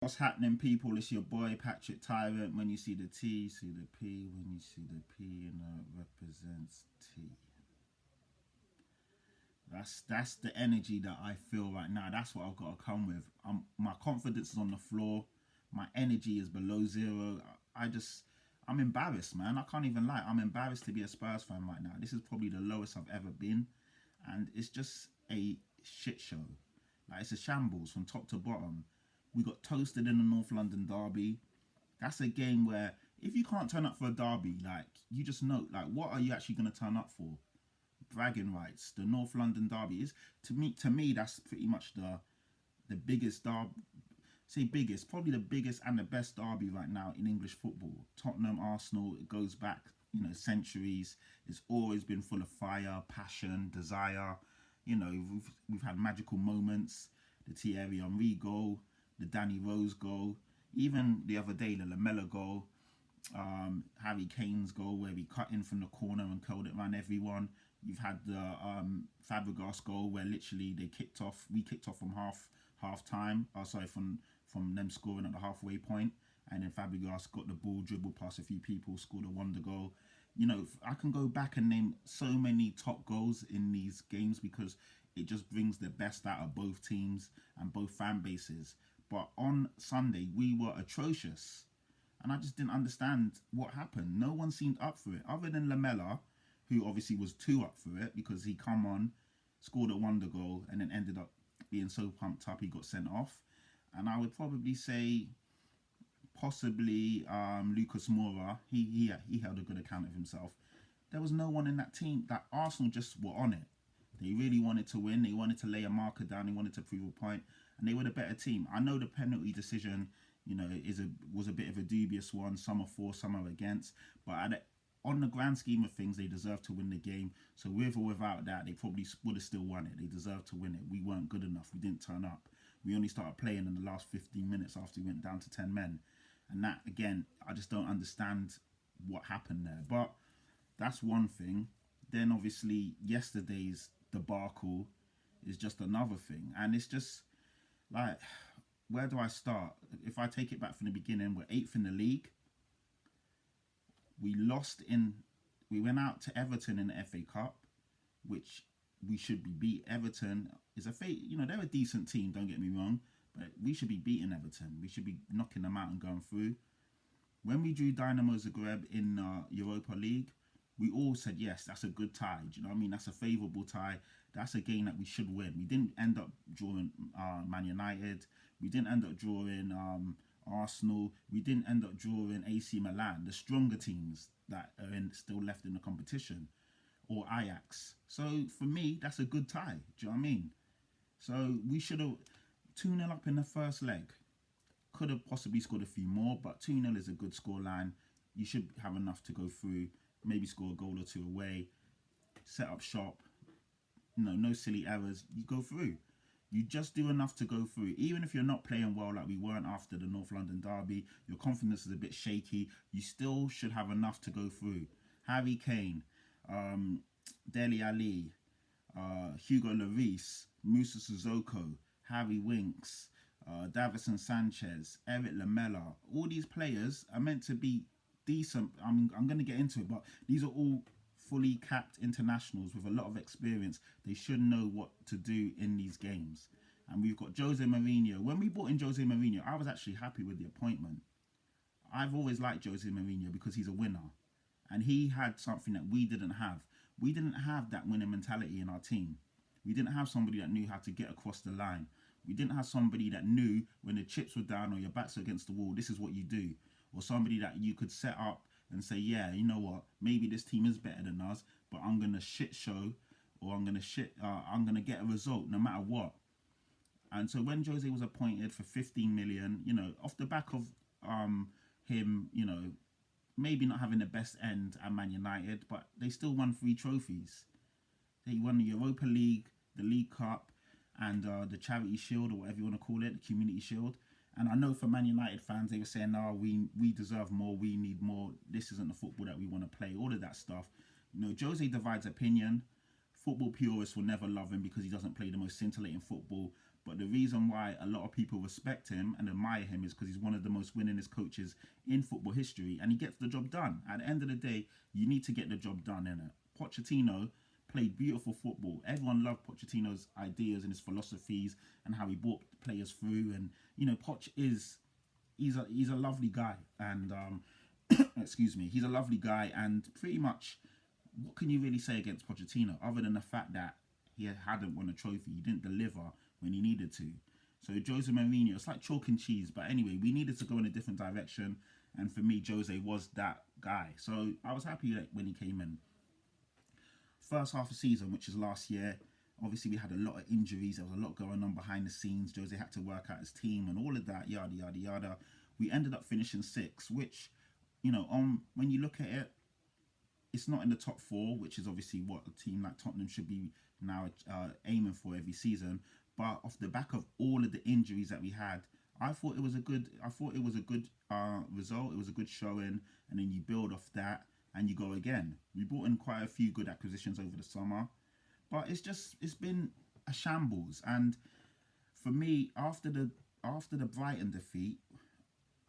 What's happening, people? It's your boy Patrick Tyrant. When you see the T, see the P. When you see the P, represents T. That's the energy that I feel right now. That's what I've got to come with. My confidence is on the floor. My energy is below zero. I'm embarrassed, man. I can't even lie. I'm embarrassed to be a Spurs fan right now. This is probably the lowest I've ever been, and it's just a shit show. Like, it's a shambles from top to bottom. We got toasted in the North London derby. That's a game where if you can't turn up for a derby, like, you just know, like, what are you actually going to turn up for? Bragging rights. The North London derby is, to me that's pretty much the biggest derby. Say biggest, probably the biggest and the best derby right now in English football. Tottenham, Arsenal, it goes back, centuries. It's always been full of fire, passion, desire. We've had magical moments. The Thierry Henry goal, the Danny Rose goal, even the other day the Lamella goal, Harry Kane's goal where he cut in from the corner and curled it around everyone. You've had the Fabregas goal where literally we kicked off from half time. Sorry, from them scoring at the halfway point, and then Fabregas got the ball, dribbled past a few people, scored a wonder goal. I can go back and name so many top goals in these games because it just brings the best out of both teams and both fan bases. But on Sunday, we were atrocious. And I just didn't understand what happened. No one seemed up for it, other than Lamella, who obviously was too up for it because he come on, scored a wonder goal, and then ended up being so pumped up he got sent off. And I would probably say possibly Lucas Moura. He held a good account of himself. There was no one in that team. That Arsenal just were on it. They really wanted to win. They wanted to lay a marker down. They wanted to prove a point, and they were the better team. I know the penalty decision, was a bit of a dubious one. Some are for, some are against, but on the grand scheme of things, they deserve to win the game. So with or without that, they probably would have still won it. They deserve to win it. We weren't good enough. We didn't turn up. We only started playing in the last 15 minutes after we went down to 10 men. And that, again, I just don't understand what happened there. But that's one thing. Then, obviously, yesterday's debacle is just another thing. And it's just, like, where do I start? If I take it back from the beginning, we're 8th in the league. We went out to Everton in the FA Cup, which we should be beat. Everton is they're a decent team, don't get me wrong, but we should be beating Everton. We should be knocking them out and going through. When we drew Dynamo Zagreb in Europa League, we all said, yes, that's a good tie. Do you know what I mean? That's a favourable tie. That's a game that we should win. We didn't end up drawing Man United. We didn't end up drawing Arsenal. We didn't end up drawing AC Milan, the stronger teams that are still left in the competition, or Ajax. So for me, that's a good tie. Do you know what I mean? So we should have 2-0 up in the first leg. Could have possibly scored a few more, but 2-0 is a good scoreline. You should have enough to go through. Maybe score a goal or two away. Set up shop. No silly errors. You go through. You just do enough to go through. Even if you're not playing well like we weren't after the North London derby, your confidence is a bit shaky, you still should have enough to go through. Harry Kane, Dele Alli, Hugo Lloris, Musa Sissoko, Harry Winks, Davison Sanchez, Eric Lamella. All these players are meant to be decent. I'm going to get into it, but these are all fully capped internationals with a lot of experience. They should know what to do in these games. And we've got Jose Mourinho. When we brought in Jose Mourinho, I was actually happy with the appointment. I've always liked Jose Mourinho because he's a winner. And he had something that we didn't have. We didn't have that winning mentality in our team. We didn't have somebody that knew how to get across the line. We didn't have somebody that knew when the chips were down or your backs were against the wall, this is what you do. Or somebody that you could set up and say, yeah, you know what, maybe this team is better than us, but I'm going to shit show, or I'm going to get a result no matter what. And so when Jose was appointed for 15 million, off the back of him, maybe not having the best end at Man United, but they still won 3 trophies. They won the Europa League, the League Cup, and the Charity Shield, or whatever you want to call it, the Community Shield. And I know for Man United fans, they were saying, no, we deserve more, we need more, this isn't the football that we want to play, all of that stuff. Jose divides opinion. Football purists will never love him because he doesn't play the most scintillating football. But the reason why a lot of people respect him and admire him is because he's one of the most winningest coaches in football history, and he gets the job done. At the end of the day, you need to get the job done, innit? Pochettino played beautiful football. Everyone loved Pochettino's ideas and his philosophies and how he brought players through. And Poch he's a lovely guy, and excuse me, he's a lovely guy, and pretty much, what can you really say against Pochettino other than the fact that he hadn't won a trophy? He didn't deliver when he needed to. So Jose Mourinho, it's like chalk and cheese. But anyway, we needed to go in a different direction, and for me, Jose was that guy. So I was happy that when he came in. First half of the season, which is last year, obviously we had a lot of injuries. There was a lot going on behind the scenes. Jose had to work out his team and all of that, yada, yada, yada. We ended up finishing 6th, which, when you look at it, it's not in the top 4, which is obviously what a team like Tottenham should be now aiming for every season. But off the back of all of the injuries that we had, I thought it was a good result. It was a good showing, and then you build off that and you go again. We brought in quite a few good acquisitions over the summer, but it's been a shambles. And for me, after the Brighton defeat,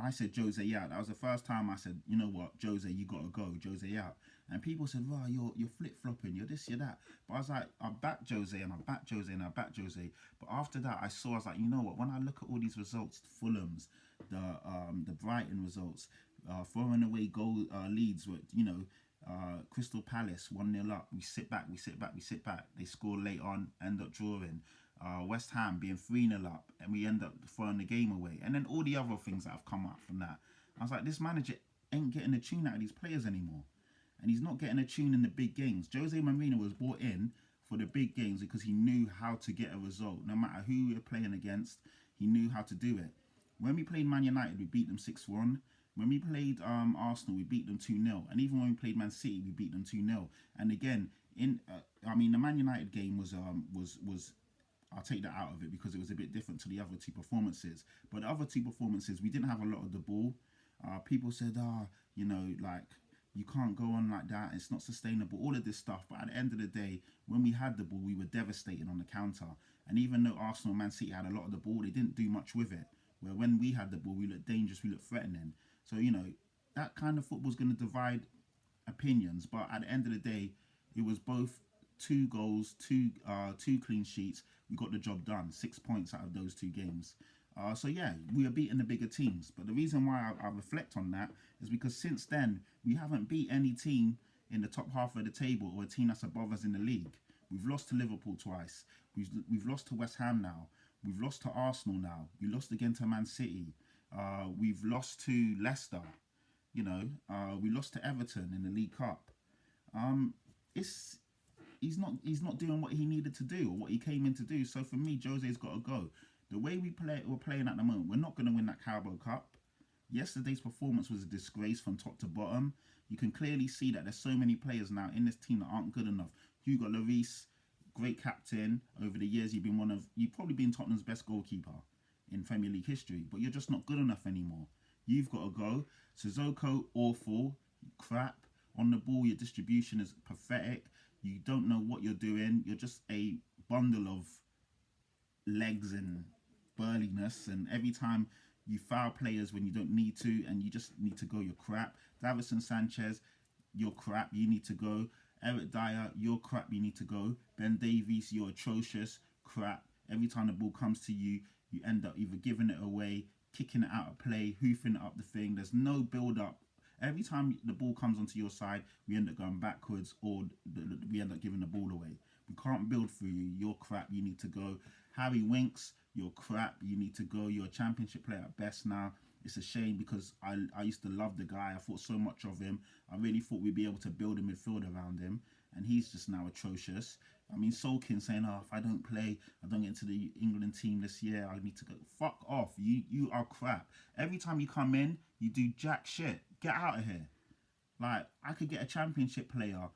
I said Jose out. That was the first time I said, you know what, Jose, you gotta go, Jose out. And people said, "Wow, you're flip flopping, you're this, you're that." But I was like, I backed Jose and I backed Jose and I backed Jose. But after that, I was like, you know what? When I look at all these results, Fulham's, the Brighton results, throwing away goal leads with Crystal Palace 1-0 up. We sit back. They score late on, end up drawing. West Ham being 3-0 up, and we end up throwing the game away. And then all the other things that have come up from that. I was like, this manager ain't getting a tune out of these players anymore. And he's not getting a tune in the big games. Jose Mourinho was brought in for the big games because he knew how to get a result. No matter who we were playing against, he knew how to do it. When we played Man United, we beat them 6-1. When we played Arsenal, we beat them 2-0. And even when we played Man City, we beat them 2-0. And again, the Man United game was I'll take that out of it because it was a bit different to the other 2 performances. But the other 2 performances, we didn't have a lot of the ball. People said, you can't go on like that. It's not sustainable. All of this stuff. But at the end of the day, when we had the ball, we were devastating on the counter. And even though Arsenal and Man City had a lot of the ball, they didn't do much with it. Where when we had the ball, we looked dangerous, we looked threatening. So, that kind of football's going to divide opinions. But at the end of the day, it was both 2 goals, 2 clean sheets. We got the job done. 6 points out of those 2 games. So yeah, we are beating the bigger teams. But the reason why I reflect on that is because since then, we haven't beat any team in the top half of the table or a team that's above us in the league. We've lost to Liverpool twice. We've lost to West Ham now. We've lost to Arsenal now. We lost again to Man City. We've lost to Leicester. We lost to Everton in the League Cup. He's not doing what he needed to do or what he came in to do. So for me, Jose's got to go. The way we're playing at the moment, we're not going to win that Carabao Cup. Yesterday's performance was a disgrace from top to bottom. You can clearly see that there's so many players now in this team that aren't good enough. Hugo Lloris, great captain. Over the years, you've probably been Tottenham's best goalkeeper in Premier League history, but you're just not good enough anymore. You've got to go. Sissoko, awful, crap. On the ball, your distribution is pathetic. You don't know what you're doing. You're just a bundle of legs and burliness, and every time you foul players when you don't need to, and you just need to go, you're crap. Davinson Sanchez, you're crap, you need to go. Eric Dyer, you're crap, you need to go. Ben Davies, you're atrocious, crap. Every time the ball comes to you, you end up either giving it away, kicking it out of play, hoofing it up the thing. There's no build-up. Every time the ball comes onto your side, we end up going backwards, or we end up giving the ball away. We can't build through you. You're crap, you need to go. Harry Winks, you're crap, you need to go. You're a championship player at best now. It's a shame because I used to love the guy. I thought so much of him. I really thought we'd be able to build a midfield around him, and he's just now atrocious. I mean, Solkin saying, "Oh, if I don't play, I don't get into the England team this year, I need to go." Fuck off. You are crap. Every time you come in, you do jack shit. Get out of here. Like, I could get a championship player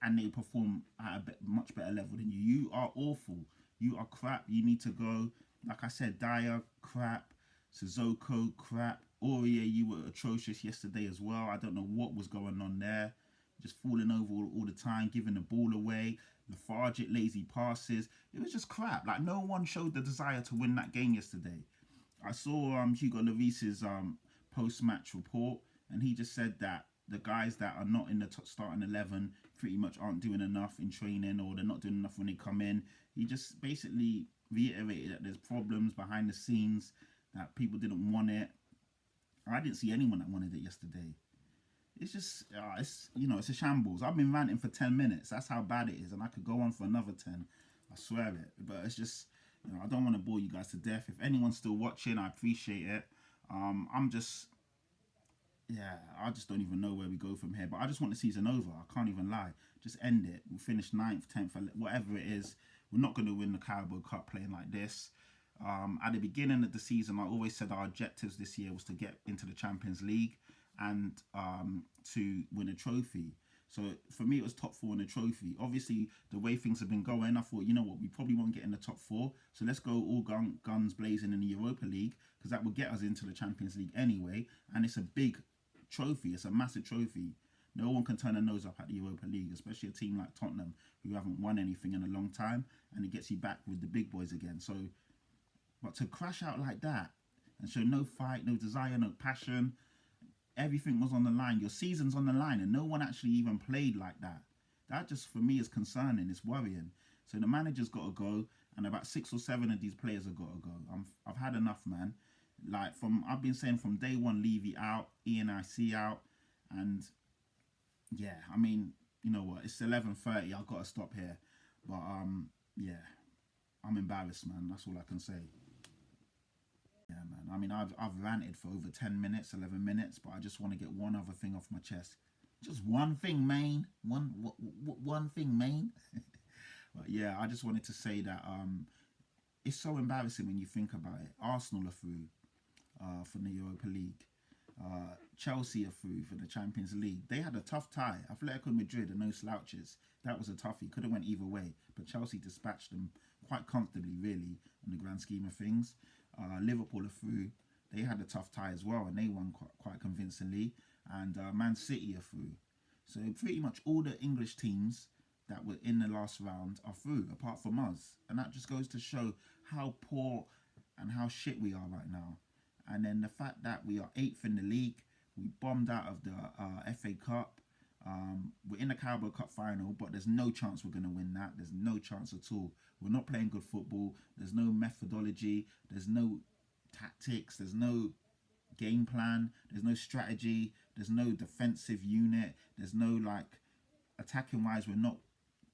and they perform at a much better level than you. You are awful. You are crap. You need to go. Like I said, Dyer, crap. Sissoko, crap. Aurier, you were atrocious yesterday as well. I don't know what was going on there. just falling over all the time, giving the ball away, lethargic, lazy passes. It was just crap. Like, no one showed the desire to win that game yesterday. I saw Hugo Lloris's post-match report, and he just said that the guys that are not in the starting 11 pretty much aren't doing enough in training, or they're not doing enough when they come in. He just basically reiterated that there's problems behind the scenes, that people didn't want it. I didn't see anyone that wanted it yesterday. It's just, it's a shambles. I've been ranting for 10 minutes. That's how bad it is, and I could go on for another 10. I swear it. But it's just, I don't want to bore you guys to death. If anyone's still watching, I appreciate it. I just don't even know where we go from here. But I just want the season over. I can't even lie. Just end it. We'll finish 9th, 10th, whatever it is. We're not going to win the Carabao Cup playing like this. At the beginning of the season, I always said our objectives this year was to get into the Champions League and to win a trophy. So for me, it was top 4 in the trophy. Obviously, the way things have been going, I thought, you know what, we probably won't get in the top 4. So let's go all guns blazing in the Europa League, because that will get us into the Champions League anyway. And it's a big trophy. It's a massive trophy. No one can turn their nose up at the Europa League, especially a team like Tottenham, who haven't won anything in a long time. And it gets you back with the big boys again. So, but to crash out like that and show no fight, no desire, no passion, everything was on the line. Your season's on the line, and no one actually even played like that. That just, for me, is concerning. It's worrying. So the manager's got to go, and about 6 or 7 of these players have got to go. I've had enough, man. Like, I've been saying from day one, Levy out, ENIC out, and yeah, I mean, you know what? It's 11:30. I've got to stop here. But yeah, I'm embarrassed, man. That's all I can say. Yeah, man. I mean, I've ranted for over 10 minutes, 11 minutes, but I just want to get one other thing off my chest. Just one thing, man. One thing, man. But yeah, I just wanted to say that it's so embarrassing when you think about it. Arsenal are through from the Europa League. Chelsea are through for the Champions League. They had a tough tie. Atletico Madrid are no slouches. That was a toughie. Could have went either way, but Chelsea dispatched them quite comfortably, really, in the grand scheme of things. Liverpool are through. They had a tough tie as well, and they won quite convincingly. And Man City are through. So pretty much all the English teams that were in the last round are through, apart from us. And that just goes to show how poor and how shit we are right now. And then the fact that we are 8th in the league, we bombed out of the FA Cup. We're in the Carabao Cup final, but there's no chance we're going to win that. There's no chance at all. We're not playing good football. There's no methodology. There's no tactics. There's no game plan. There's no strategy. There's no defensive unit. There's no, like, attacking wise, we're not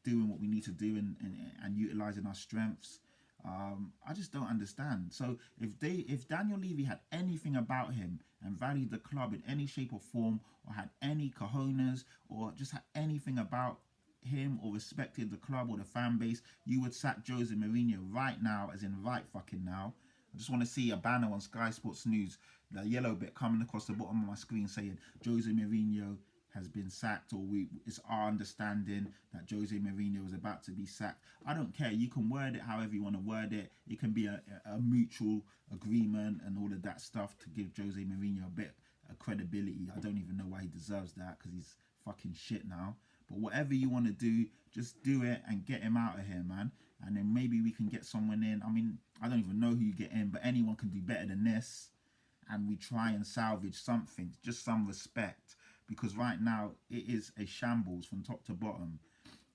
doing what we need to do and utilising our strengths. I just don't understand. So if Daniel Levy had anything about him and valued the club in any shape or form, or had any cojones, or just had anything about him, or respected the club or the fan base, you would sack Jose Mourinho right now, as in right fucking now. I just want to see a banner on Sky Sports News, the yellow bit coming across the bottom of my screen saying Jose Mourinho has been sacked, or it's our understanding that Jose Mourinho is about to be sacked. I don't care. You can word it however you want to word it. It can be a mutual agreement and all of that stuff to give Jose Mourinho a bit of credibility. I don't even know why he deserves that, because he's fucking shit now. But whatever you want to do, just do it and get him out of here, man. And then maybe we can get someone in. I mean, I don't even know who you get in, but anyone can do better than this. And we try and salvage something, just some respect. Because right now, it is a shambles from top to bottom.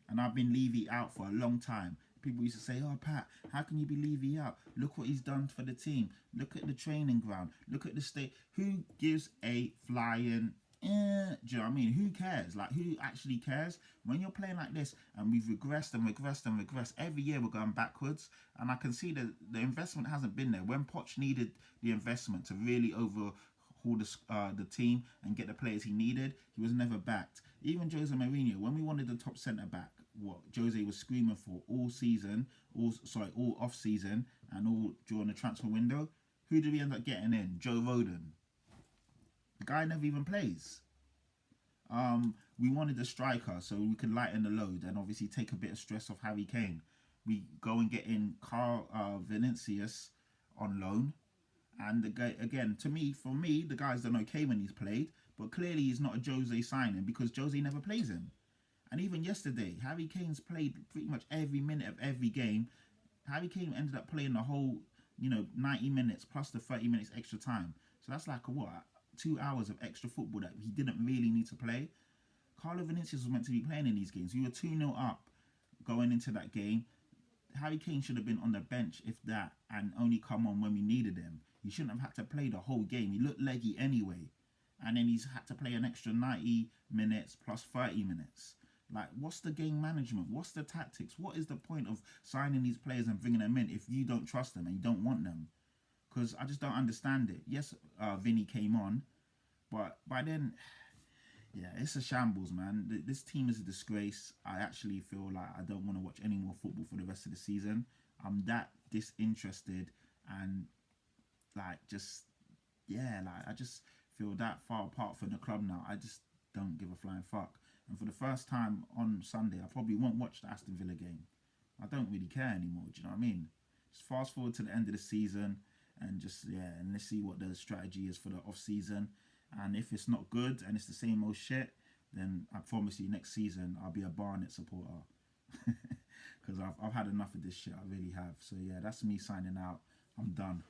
And I've been Levy out for a long time. People used to say, oh, Pat, how can you be Levy out? Look what he's done for the team. Look at the training ground. Look at the state. Who gives a flying... do you know what I mean? Who cares? Like, who actually cares? When you're playing like this, and we've regressed and regressed and regressed, every year we're going backwards. And I can see that the investment hasn't been there. When Poch needed the investment to really overhaul the team and get the players he needed, he was never backed. Even Jose Mourinho, when we wanted the top centre back, what Jose was screaming for all season, all off season, and all during the transfer window, who did we end up getting in? Joe Rodon. The guy never even plays. We wanted a striker so we could lighten the load and obviously take a bit of stress off Harry Kane. We go and get in Carl Vinicius on loan, And the guy, again, for me, the guy's done okay when he's played, but clearly he's not a Jose signing because Jose never plays him. And even yesterday, Harry Kane's played pretty much every minute of every game. Harry Kane ended up playing the whole, 90 minutes plus the 30 minutes extra time. So that's like, what, 2 hours of extra football that he didn't really need to play. Carlo Vinicius was meant to be playing in these games. We were 2-0 up going into that game. Harry Kane should have been on the bench, if that, and only come on when we needed him. He shouldn't have had to play the whole game. He looked leggy anyway. And then he's had to play an extra 90 minutes plus 30 minutes. Like, what's the game management? What's the tactics? What is the point of signing these players and bringing them in if you don't trust them and you don't want them? Because I just don't understand it. Yes, Vinny came on, but by then, yeah, it's a shambles, man. This team is a disgrace. I actually feel like I don't want to watch any more football for the rest of the season. I'm that disinterested and, like, just, yeah, like, I just feel that far apart from the club now. I just don't give a flying fuck. And for the first time on Sunday, I probably won't watch the Aston Villa game. I don't really care anymore, do you know what I mean? Just fast forward to the end of the season and just, yeah, and let's see what the strategy is for the off-season. And if it's not good and it's the same old shit, then I promise you next season I'll be a Barnet supporter. Because I've had enough of this shit, I really have. So yeah, that's me signing out. I'm done.